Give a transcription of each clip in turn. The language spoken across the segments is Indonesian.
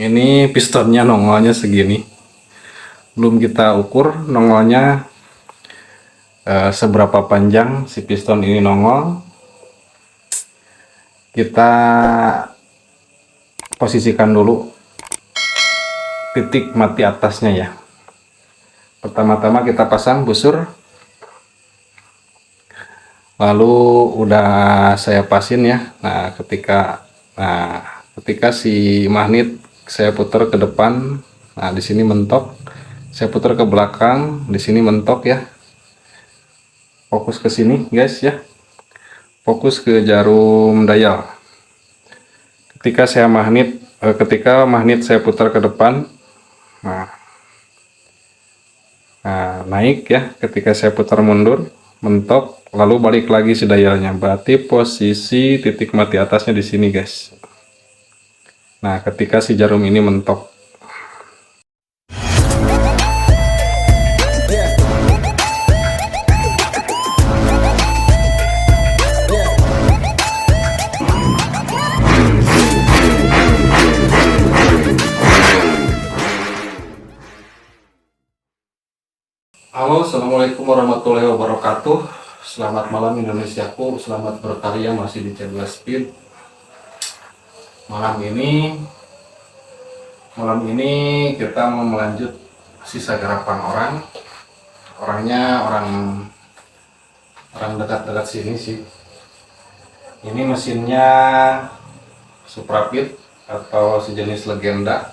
Ini pistonnya nongolnya segini, belum kita ukur nongolnya seberapa panjang si piston ini nongol. Kita posisikan dulu titik mati atasnya ya. Pertama-tama kita pasang busur, lalu udah saya pasin ya. Nah ketika si magnet saya putar ke depan, nah di sini mentok, saya putar ke belakang, di sini mentok ya. Fokus ke sini guys ya, fokus ke jarum dial. Ketika magnet saya putar ke depan, nah naik ya. Ketika saya putar mundur, mentok, lalu balik lagi si dialnya. Berarti posisi titik mati atasnya di sini guys. Nah ketika si jarum ini mentok, halo, assalamualaikum warahmatullahi wabarakatuh. Selamat malam Indonesiaku, selamat berkarya masih di channel Speed. Malam ini kita mau melanjut sisa garapan orangnya orang dekat-dekat sini sih. Ini mesinnya Suprapit atau sejenis legenda,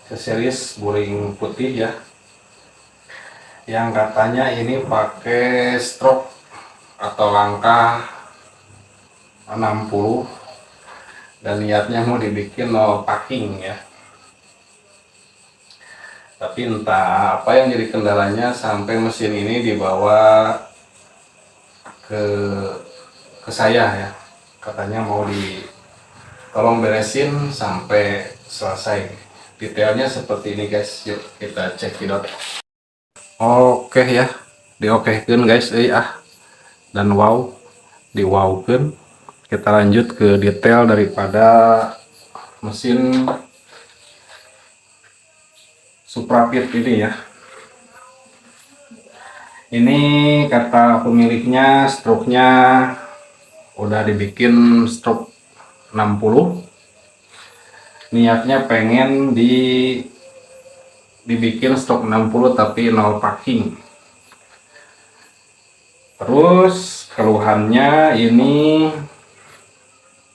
series buring putih ya, yang katanya ini pakai stroke atau langkah 60 dan niatnya mau dibikin no packing ya. Tapi entah apa yang jadi kendalanya sampai mesin ini dibawa ke saya ya. Katanya mau tolong beresin sampai selesai. Detailnya seperti ini guys. Yuk kita cekidot. Oke ya, diokekeun guys dan wow, diwawkeun. Kita lanjut ke detail daripada mesin Suprapit ini ya. Ini kata pemiliknya stroke-nya udah dibikin stroke 60. Niatnya pengen dibikin stroke 60 tapi no packing. Terus keluhannya ini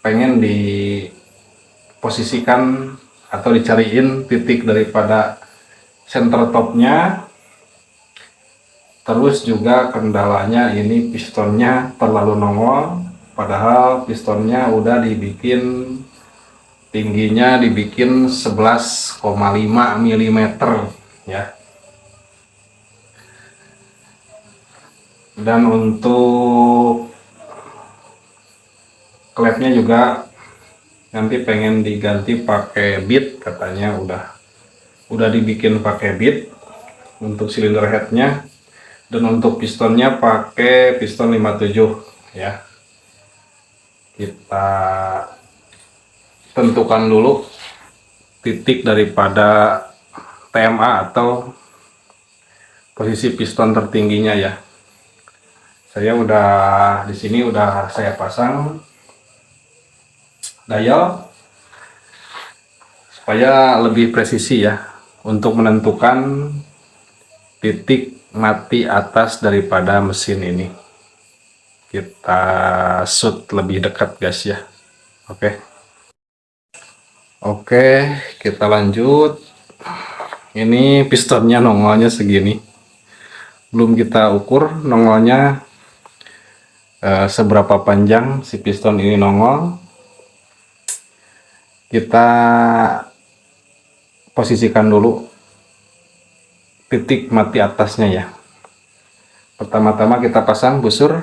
pengen diposisikan atau dicariin titik daripada center topnya. Terus juga kendalanya ini pistonnya terlalu nongol, padahal pistonnya udah dibikin tingginya dibikin 11,5 mm ya. Dan untuk klepnya juga nanti pengen diganti pakai bit, katanya udah dibikin pakai bit untuk silinder headnya, dan untuk pistonnya pakai piston 57 ya. Kita tentukan dulu titik daripada TMA atau posisi piston tertingginya ya. Saya udah di sini udah saya pasang dial supaya lebih presisi ya untuk menentukan titik mati atas daripada mesin ini. Kita shoot lebih dekat guys ya. Oke, kita lanjut. Ini pistonnya nongolnya segini, belum kita ukur nongolnya seberapa panjang si piston ini nongol. Kita posisikan dulu titik mati atasnya ya. Pertama-tama kita pasang busur,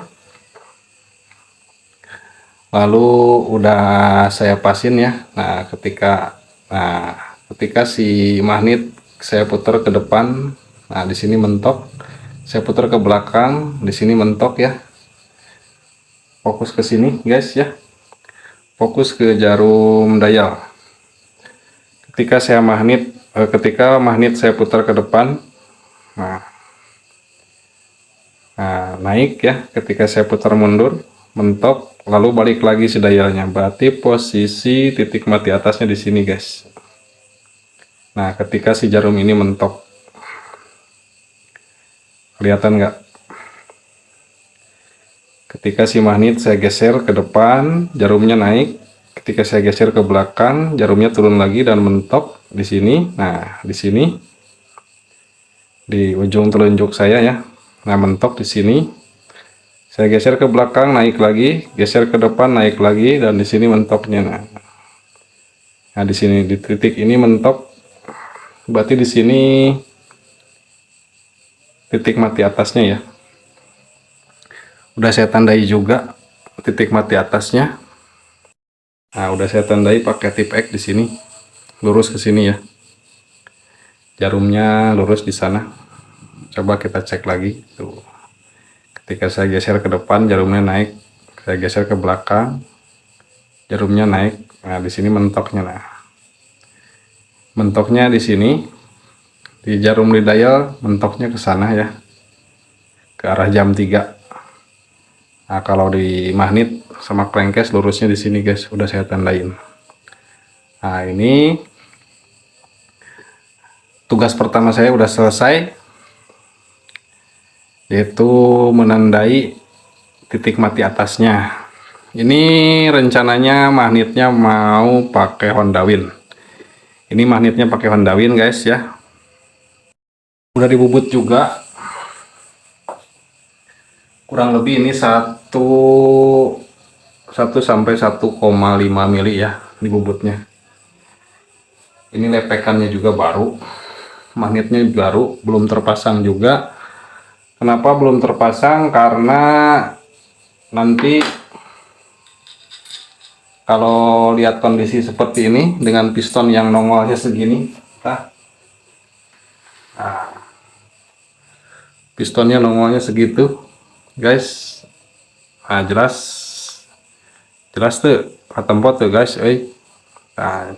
lalu udah saya pasin ya. Nah ketika si magnet saya putar ke depan, nah di sini mentok, saya putar ke belakang, di sini mentok ya. Fokus ke sini guys ya, fokus ke jarum dial. ketika magnet saya putar ke depan, nah, naik ya. Ketika saya putar mundur, mentok, lalu balik lagi si dialnya. Berarti posisi titik mati atasnya di sini, guys. Nah, ketika si jarum ini mentok, kelihatan nggak? Ketika si magnet saya geser ke depan, jarumnya naik. Ketika saya geser ke belakang, jarumnya turun lagi dan mentok di sini. Nah, di sini di ujung telunjuk saya ya. Nah, mentok di sini. Saya geser ke belakang, naik lagi, geser ke depan, naik lagi, dan di sini mentoknya. Nah, di sini di titik ini mentok. Berarti di sini titik mati atasnya ya. Udah saya tandai juga titik mati atasnya. Nah, udah saya tandai pakai tip X di sini. Lurus ke sini ya. Jarumnya lurus di sana. Coba kita cek lagi. Tuh. Ketika saya geser ke depan, jarumnya naik. Saya geser ke belakang, jarumnya naik. Nah, di sini mentoknya. Nah, mentoknya di sini. Di jarum di dial, mentoknya ke sana ya. Ke arah jam 3. Nah, kalau di magnet sama crankcase lurusnya di sini, guys. Udah saya tandain. Nah, ini tugas pertama saya udah selesai, yaitu menandai titik mati atasnya. Ini rencananya magnetnya mau pakai Honda Win. Ini magnetnya pakai Honda Win, guys ya. Udah dibubut juga. Kurang lebih ini 1 sampai 1,5 mili ya dibubutnya. Ini lepekannya juga baru. Magnetnya baru, belum terpasang juga. Kenapa belum terpasang? Karena nanti kalau lihat kondisi seperti ini dengan piston yang nongolnya segini, pistonnya nongolnya segitu, guys. Nah, jelas tuh tempot tuh, guys. Nah,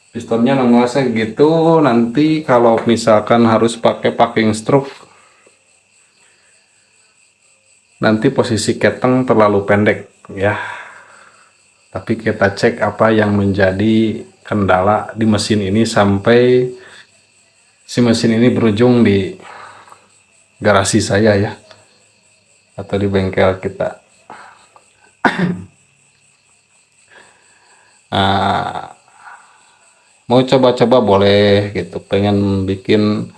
pistonnya nongolnya segitu. Nanti kalau misalkan harus pakai packing stroke, nanti posisi keteng terlalu pendek ya. Tapi kita cek apa yang menjadi kendala di mesin ini sampai si mesin ini berujung di garasi saya ya, atau di bengkel kita. Nah, mau coba-coba boleh gitu, pengen bikin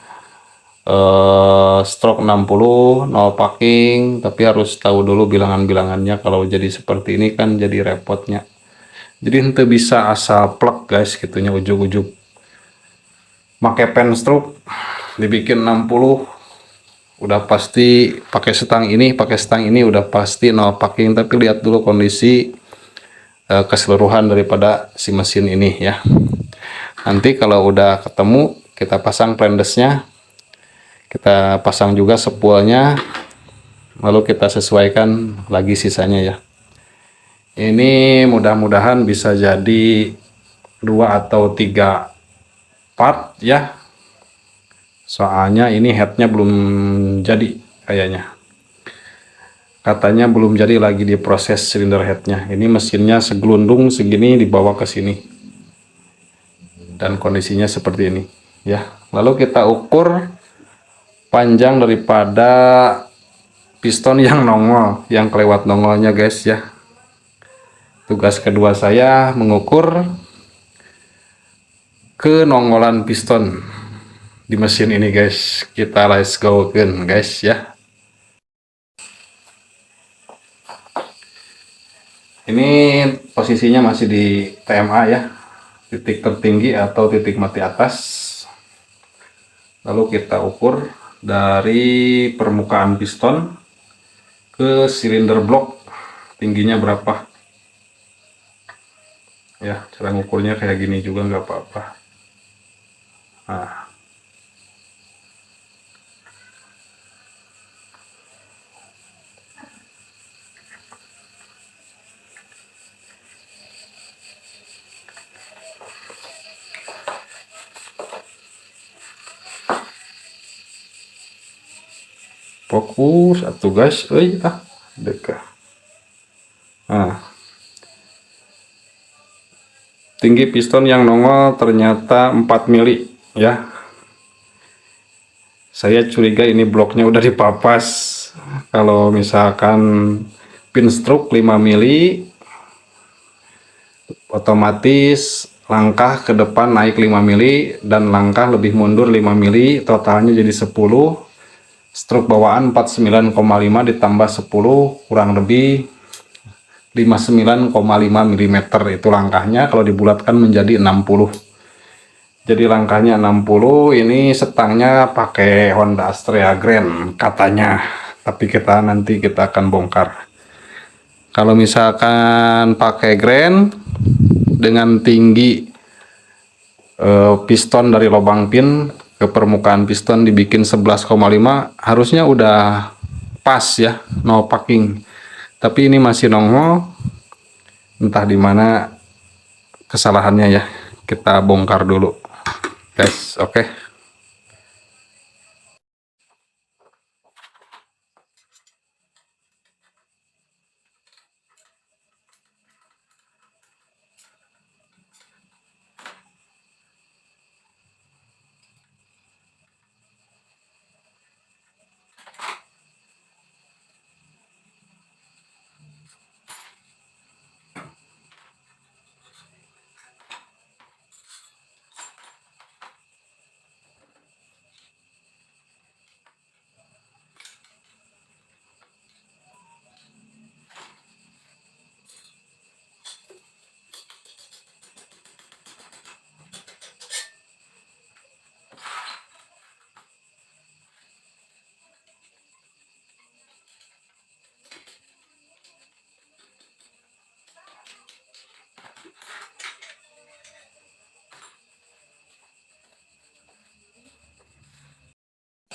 stroke 60 nol packing, tapi harus tahu dulu bilangan-bilangannya. Kalau jadi seperti ini kan jadi repotnya. Jadi ente bisa asal plug, guys, gitunya ujug-ujug pakai pen stroke dibikin 60 udah pasti pakai stang ini udah pasti nol packing. Tapi lihat dulu kondisi keseluruhan daripada si mesin ini ya. Nanti kalau udah ketemu, kita pasang prendesnya, kita pasang juga spoolnya, lalu kita sesuaikan lagi sisanya ya. Ini mudah-mudahan bisa jadi 2 atau 3 part ya. Soalnya ini headnya belum jadi kayaknya. Katanya belum jadi, lagi diproses silinder headnya. Ini mesinnya segelundung segini dibawa ke sini. Dan kondisinya seperti ini ya. Lalu kita ukur panjang daripada piston yang nongol, yang kelewat nongolnya, guys ya. Tugas kedua saya mengukur kenongolan piston di mesin ini, guys. Kita let's go guys ya. Ini posisinya masih di TMA ya, titik tertinggi atau titik mati atas. Lalu kita ukur dari permukaan piston ke silinder blok tingginya berapa ya. Cara ngukurnya kayak gini juga nggak apa-apa. Nah, Fokus atuh guys, dekat. Nah, tinggi piston yang nongol ternyata 4 mili ya. Saya curiga ini bloknya udah dipapas. Kalau misalkan pin stroke 5 mili, otomatis langkah ke depan naik 5 mili dan langkah lebih mundur 5 mili, totalnya jadi 10. Stroke bawaan 49,5 ditambah 10 kurang lebih 59,5 mm itu langkahnya. Kalau dibulatkan menjadi 60. Jadi langkahnya 60. Ini setangnya pakai Honda Astrea Grand katanya, tapi nanti kita akan bongkar. Kalau misalkan pakai Grand dengan tinggi piston dari lubang pin ke permukaan piston dibikin 11,5, harusnya udah pas ya, no packing. Tapi ini masih nongol, entah di mana kesalahannya ya. Kita bongkar dulu guys. Oke.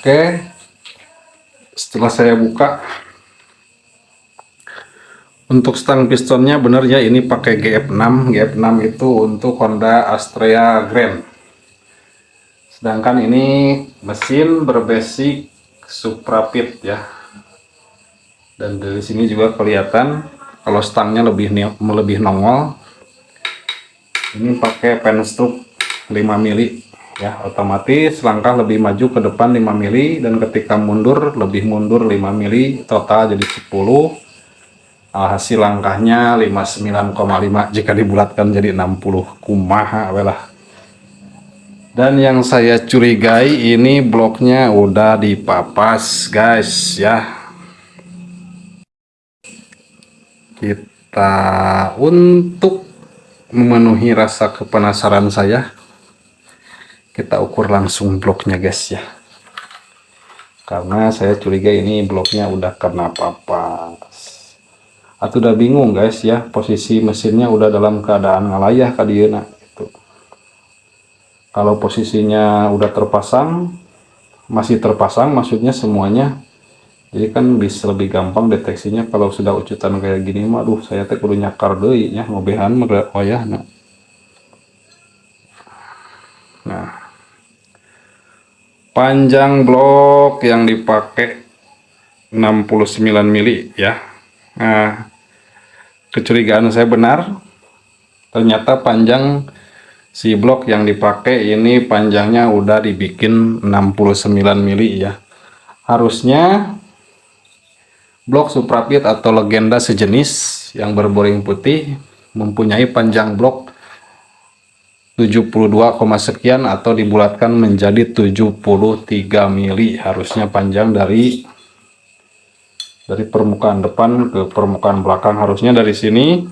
Oke, setelah saya buka, untuk stang pistonnya bener ya, ini pakai GF6. GF6 itu untuk Honda Astrea Grand. Sedangkan ini mesin berbasic Suprapit ya. Dan dari sini juga kelihatan kalau stangnya lebih nongol. Ini pakai penstroke 5 mili ya, otomatis langkah lebih maju ke depan 5 mili dan ketika mundur lebih mundur 5 mili, total jadi 10. Hasil langkahnya 59,5, jika dibulatkan jadi 60. Kumaha welah. Dan yang saya curigai ini bloknya udah dipapas guys ya. Kita untuk memenuhi rasa kepenasaran saya, kita ukur langsung bloknya guys ya, karena saya curiga ini bloknya udah kena papas. Atau udah bingung guys ya, posisi mesinnya udah dalam keadaan ngalayah kadieuna gitu. Kalau posisinya udah terpasang, masih terpasang maksudnya semuanya, jadi kan bisa lebih gampang deteksinya. Kalau sudah ucutan kayak gini mah aduh, saya teh kudu nyakar deui nya, ngobehan wayahna. Nah, panjang blok yang dipakai 69 mili ya. Nah, kecurigaan saya benar, ternyata panjang si blok yang dipakai ini panjangnya udah dibikin 69 mili ya. Harusnya blok Suprapit atau legenda sejenis yang berboring putih mempunyai panjang blok 72, sekian atau dibulatkan menjadi 73 mili. Harusnya panjang dari permukaan depan ke permukaan belakang, harusnya dari sini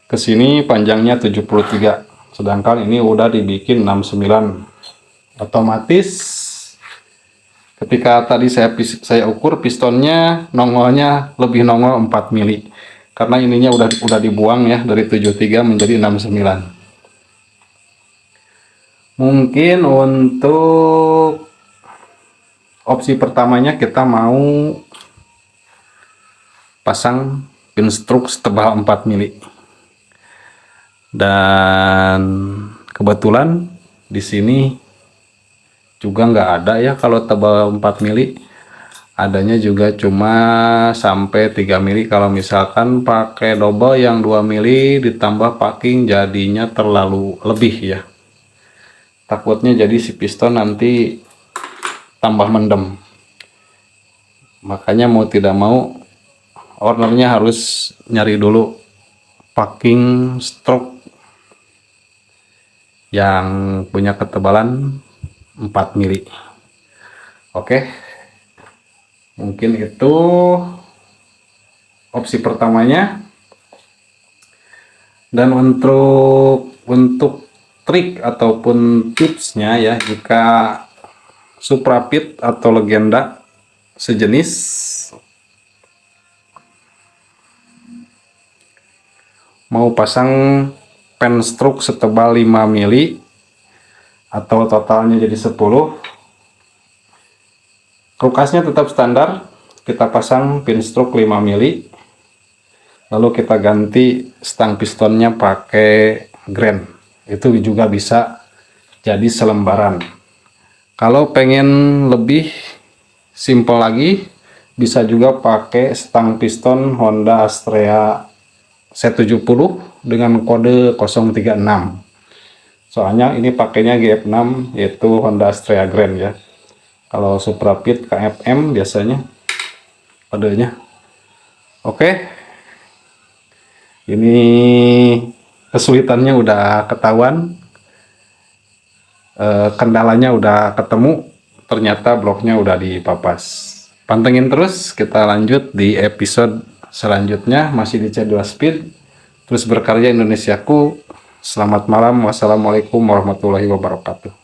ke sini panjangnya 73, sedangkan ini udah dibikin 69. Otomatis ketika tadi saya ukur pistonnya nongolnya lebih nongol 4 mili, karena ininya udah dibuang ya, dari 73 menjadi 69. Mungkin untuk opsi pertamanya kita mau pasang pin stroke setebal 4 mili. Dan kebetulan di sini juga nggak ada ya kalau tebal 4 mili. adanya juga cuma sampai 3 mili. Kalau misalkan pakai double yang 2 mili ditambah packing jadinya terlalu lebih ya, takutnya jadi si piston nanti tambah mendem. Makanya mau tidak mau ownernya harus nyari dulu packing stroke yang punya ketebalan 4 mili. Oke, mungkin itu opsi pertamanya. Dan untuk trik ataupun tipsnya ya, jika Supra Pit atau Legenda sejenis mau pasang penstroke setebal 5 mili atau totalnya jadi 10, krukasnya tetap standar, kita pasang pinstroke 5 mili, lalu kita ganti stang pistonnya pakai grand. Itu juga bisa jadi selembaran. Kalau pengen lebih simple lagi, bisa juga pakai stang piston Honda Astrea C70 dengan kode 036. Soalnya ini pakainya GF6, yaitu Honda Astrea Grand ya. Kalau Supra Pit KFM biasanya kodenya. Oke, ini kesulitannya udah ketahuan, kendalanya udah ketemu, ternyata bloknya udah dipapas. Pantengin terus, kita lanjut di episode selanjutnya, masih di C2 Speed, terus berkarya Indonesiaku. Selamat malam, wassalamualaikum warahmatullahi wabarakatuh.